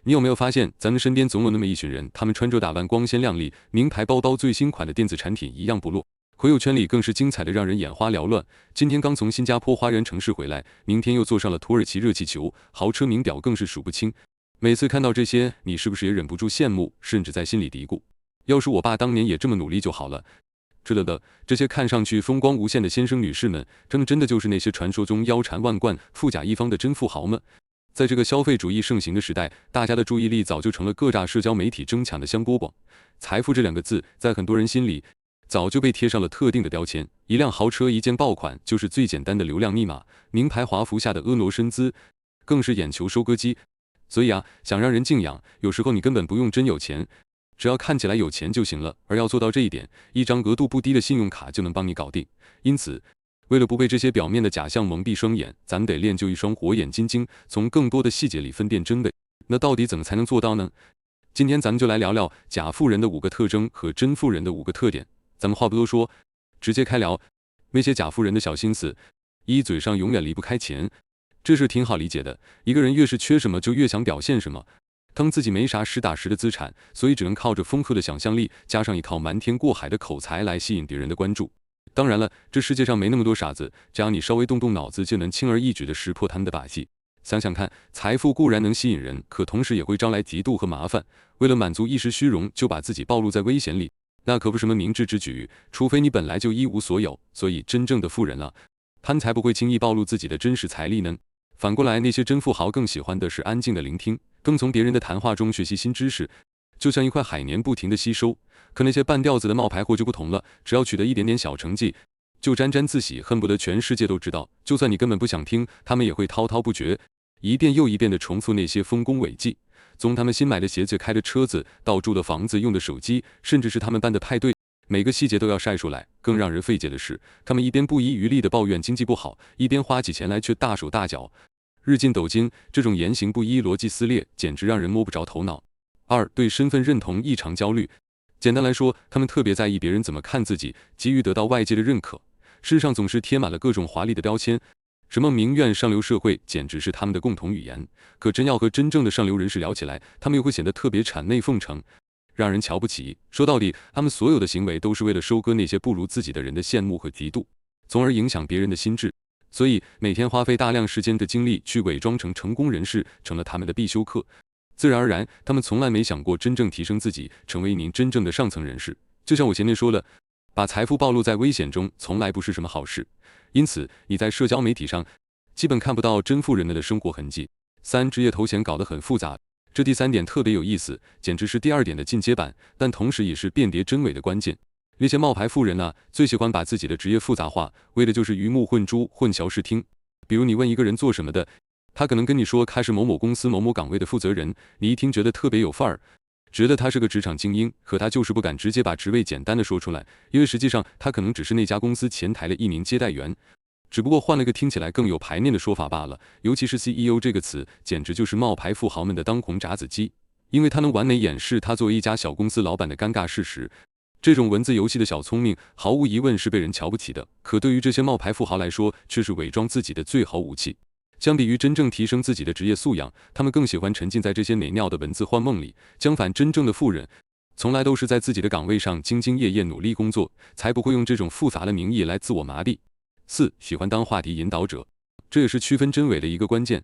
你有沒有發現，咱們身邊總有那麼一群人，他們穿着打扮光鮮亮麗，名牌包包、最新款的電子產品一樣不落，朋友圈裡更是精彩的讓人眼花繚亂。今天剛從新加坡花園城市回來，明天又坐上了土耳其熱氣球，豪車名表更是數不清。每次看到這些，你是不是也忍不住羨慕，甚至在心裡嘀咕：要是我爸當年也這麼努力就好了。这些看上去風光無限的先生女士們，他們真的就是那些傳說中腰纏萬貫、富甲一方的真富豪吗？在這個消費主義盛行的時代，大家的注意力早就成了各大社交媒體爭搶的香饽饽。財富這兩個字，在很多人心裡早就被貼上了特定的標籤，一輛豪車、一件爆款就是最簡單的流量密碼，名牌華服下的婀娜身姿更是眼球收割機。所以啊，想讓人敬仰，有時候你根本不用真有錢，只要看起來有錢就行了。而要做到這一點，一張額度不低的信用卡就能幫你搞定。因此，為了不被這些表面的假象蒙蔽雙眼，咱們得練就一雙火眼金睛，從更多的細節裡分辨真偽。那到底怎麼才能做到呢？今天咱們就來聊聊假富人的5個特徵和真富人的5個特點。咱們話不多說，直接開聊。那些假富人的小心思：一，嘴上永遠離不開錢。這是挺好理解的，一個人越是缺什麼就越想表現什麼。他們自己沒啥實打實的資產，所以只能靠着豐富的想象力，加上一套瞞天過海的口才來吸引別人的關注。當然了，這世界上沒那麼多傻子，只要你稍微動動腦子，就能輕而易舉地識破他們的把戲。想想看，財富固然能吸引人，可同時也會招來嫉妒和麻煩。為了滿足一時虛榮，就把自己暴露在危險裡，那可不是什麼明智之舉。除非你本來就一無所有。所以真正的富人啊，他們才不會輕易暴露自己的真實財力呢。反過來，那些真富豪更喜歡的是安靜的聆聽，更從別人的談話中學習新知識，就像一塊海綿不停地吸收。可那些半吊子的冒牌貨就不同了，只要取得一點點小成績，就沾沾自喜，恨不得全世界都知道。就算你根本不想聽，他們也會滔滔不絕，一遍又一遍地重複那些豐功偉績。從他們新買的鞋子、開的車子，到住的房子、用的手機，甚至是他們辦的派对，每個細節都要曬出來。更讓人費解的是，他們一邊不遺餘力地抱怨經濟不好，一邊花起錢來卻大手大腳，日進斗金。這種言行不一、邏輯撕裂，簡直讓人摸不着頭腦。二，對身份認同異常焦慮。簡單來說，他們特別在意別人怎麼看自己，急於得到外界的認可。世上總是貼滿了各種華麗的標籤，什麼名媛、上流社會，簡直是他們的共同語言。可真要和真正的上流人士聊起來，他們又會顯得特別諂媚奉承，讓人瞧不起。說到底，他們所有的行為都是為了收割那些不如自己的人的羨慕和嫉妒，從而影響別人的心智。所以，每天花費大量時間的精力去偽裝成成功人士，成了他們的必修課。自然而然，他們从來沒想過真正提升自己，成為一名真正的上层人士。就像我前面說的，把財富暴露在危險中，從來不是什麼好事。因此，你在社交媒體上基本看不到真富人們的生活痕跡。三，職業頭銜搞得很複雜。這第3點特別有意思，簡直是第2點的進階版，但同時也是辨別真偽的關鍵。那些冒牌富人啊，最喜歡把自己的職業複雜化，為的就是魚目混珠、混淆視聽。比如你問一個人做什麼的，他可能跟你說他是某某公司某某崗位的負責人，你一聽覺得特別有範兒，覺得他是個職場精英，可他就是不敢直接把職位簡單的說出來，因為實際上他可能只是那家公司前台的一名接待員，只不過換了個聽起來更有排面的說法罷了。尤其是 CEO 這個詞，簡直就是冒牌富豪們的當紅炸子雞，因為他能完美掩飾他作為一家小公司老闆的尷尬事實。這種文字遊戲的小聰明，毫無疑問是被人瞧不起的，可對於這些冒牌富豪來說，卻是偽裝自己的最好武器。相比於真正提升自己的職業素養，他們更喜歡沉浸在這些美妙的文字幻夢裡。相反，真正的富人從來都是在自己的崗位上兢兢業業努力工作，才不會用這種複雜的名義來自我麻痹。4，喜歡當話題引導者，這也是區分真偽的一個關鍵。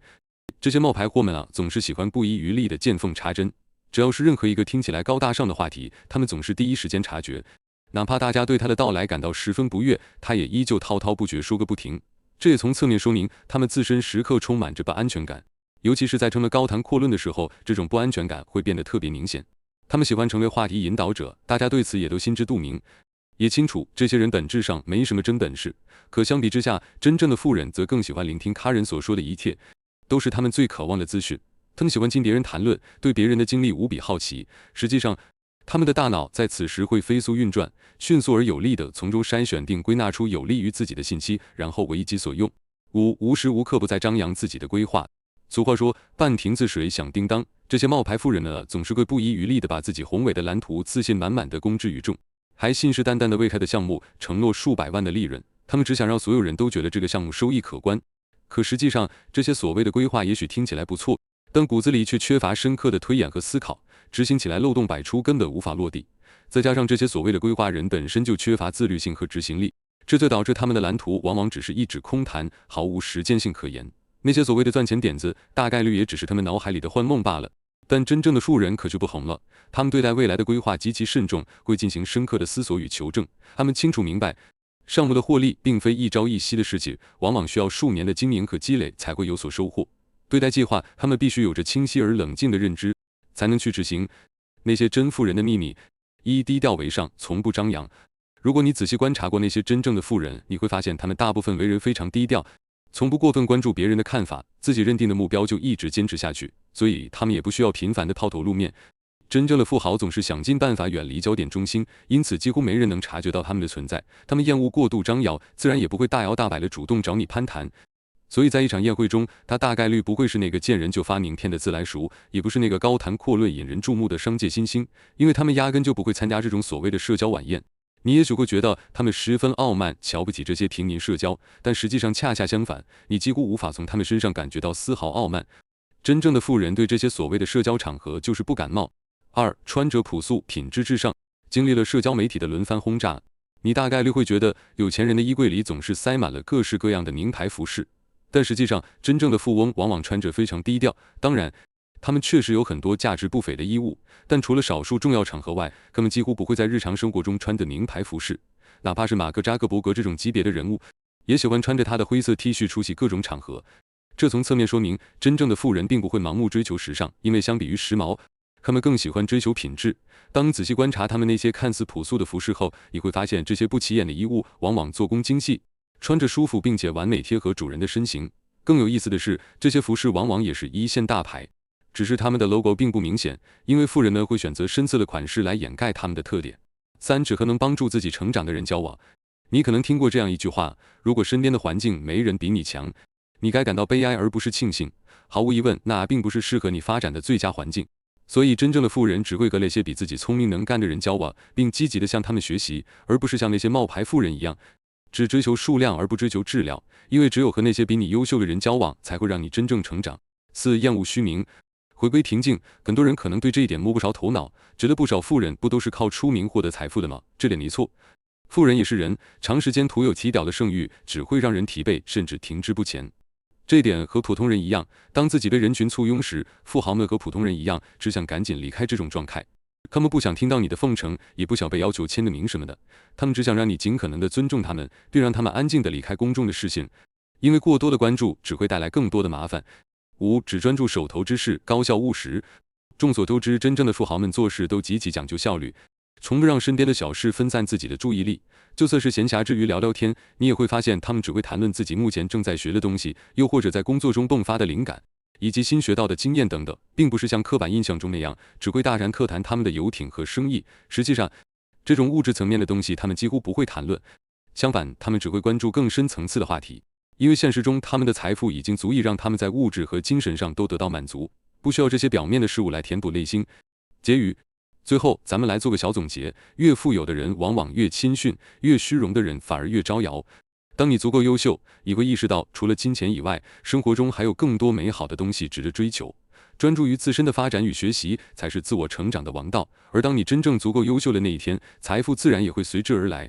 這些冒牌貨們啊，總是喜歡不遺餘力的見縫插針，只要是任何一個聽起來高大上的話題，他們總是第一時間察覺，哪怕大家對他的到來感到十分不悅，他也依舊滔滔不絕說個不停。這也從側面說明他們自身時刻充滿着不安全感，尤其是在成了高談闊論的時候，這種不安全感會變得特別明顯。他们喜歡成為話題引導者，大家對此也都心知肚明，也清楚這些人本質上沒什麼真本事。可相比之下，真正的富人則更喜歡聆聽他人所說的一切，都是他們最渴望的資訊。他們喜歡聽別人談論，對別人的經歷無比好奇。實際上，他們的大腦在此時會飛速運轉，迅速而有力地從中篩選並歸納出有利於自己的信息，然後為己所用。5，無時無刻不在張揚自己的規劃。俗話說，半瓶子水響叮當。這些冒牌富人呢，總是會不遺餘力地把自己宏偉的藍圖自信滿滿地公之於眾，還信誓旦旦地為他的項目承諾數百萬的利潤。他們只想讓所有人都覺得這個項目收益可觀。可實際上，這些所謂的規劃也許聽起來不錯，但骨子裡卻缺乏深刻的推演和思考，執行起來漏洞百出，根本無法落地。再加上這些所謂的規劃人本身就缺乏自律性和執行力，這就導致他們的藍圖往往只是一紙空談，毫無實踐性可言。那些所謂的賺錢點子，大概率也只是他們腦海裡的幻夢罷了。但真正的富人可就不同了，他們對待未來的規劃極其慎重，會進行深刻的思索與求證。他們清楚明白，項目的獲利並非一朝一夕的事情，往往需要數年的經營和積累才會有所收穫。對待計劃，他們必須有着清晰而冷靜的認知，才能去執行。那些真富人的秘密：一、低調為上，從不張揚。如果你仔細觀察過那些真正的富人，你會發現他們大部分為人非常低調，從不過分關注別人的看法，自己認定的目標就一直堅持下去，所以他們也不需要頻繁的拋頭露面。真正的富豪總是想盡辦法遠離焦點中心，因此幾乎沒人能察覺到他們的存在。他們厭惡過度張揚，自然也不會大搖大擺地主動找你攀談。所以在一場宴會中，他大概率不會是那個見人就發名片的自來熟，也不是那個高談闊論引人注目的商界新星，因為他們壓根就不會參加這種所謂的社交晚宴。你也許會覺得他們十分傲慢，瞧不起這些平民社交，但實際上恰恰相反，你幾乎無法從他們身上感覺到絲毫傲慢。真正的富人对這些所謂的社交場合就是不感冒。二、穿着樸素，品質至上。經歷了社交媒體的輪番轟炸，你大概率會覺得有錢人的衣櫃裡總是塞滿了各式各樣的名牌服飾。但實際上，真正的富翁往往穿着非常低調。當然，他們確實有很多價值不菲的衣物，但除了少數重要場合外，他們幾乎不會在日常生活中穿的名牌服飾。哪怕是馬克·扎克伯格這種級別的人物，也喜歡穿着他的灰色 T 恤出席各種場合。這從側面說明，真正的富人並不會盲目追求時尚，因為相比於時髦，他們更喜歡追求品質。當你仔細觀察他們那些看似樸素的服飾後，你會發現這些不起眼的衣物往往做工精細，穿着舒服並且完美貼合主人的身形。更有意思的是，這些服飾往往也是一線大牌，只是他們的 logo 並不明顯，因為富人呢會選擇深色的款式來掩蓋他們的特點。三、只和能幫助自己成長的人交往。你可能聽過這樣一句話：如果身邊的環境沒人比你強，你該感到悲哀而不是慶幸。毫無疑問，那並不是適合你發展的最佳環境。所以真正的富人只會和那些比自己聰明能幹的人交往，並積極地向他們學習，而不是像那些冒牌富人一樣只追求數量而不追求質量，因為只有和那些比你優秀的人交往，才會讓你真正成長。四、厭惡虛名，回歸平靜。很多人可能對這一點摸不着頭腦，覺得不少富人不都是靠出名獲得財富的嗎？這點你錯，富人也是人，長時間徒有其表的盛譽只會讓人疲憊，甚至停滯不前。這一點和普通人一樣，當自己被人群簇擁時，富豪們和普通人一樣，只想趕緊離開這種狀態。他們不想聽到你的奉承，也不想被要求簽個名什麼的，他們只想讓你盡可能的尊重他們，並讓他們安靜地離開公眾的視線，因為過多的關注只會帶來更多的麻煩。五、只專注手頭之事，高效務實。眾所周知，真正的富豪們做事都極其講究效率，從不讓身邊的小事分散自己的注意力。就算是閒暇之餘聊聊天，你也會發現他們只會談論自己目前正在學的東西，又或者在工作中迸發的靈感，以及新學到的經驗等等，並不是像刻板印象中那樣只會大然客談他們的遊艇和生意。實際上，這種物質層面的東西他們幾乎不會談論，相反，他們只會關注更深層次的話題，因為現實中他們的財富已經足以讓他們在物質和精神上都得到滿足，不需要這些表面的事物來填補內心。結語。最後，咱們來做個小總結：越富有的人往往越謙遜，越虛榮的人反而越招搖。當你足夠優秀，你會意識到，除了金錢以外，生活中還有更多美好的東西值得追求。專注於自身的發展與學習，才是自我成長的王道。而當你真正足夠優秀的那一天，財富自然也會隨之而來。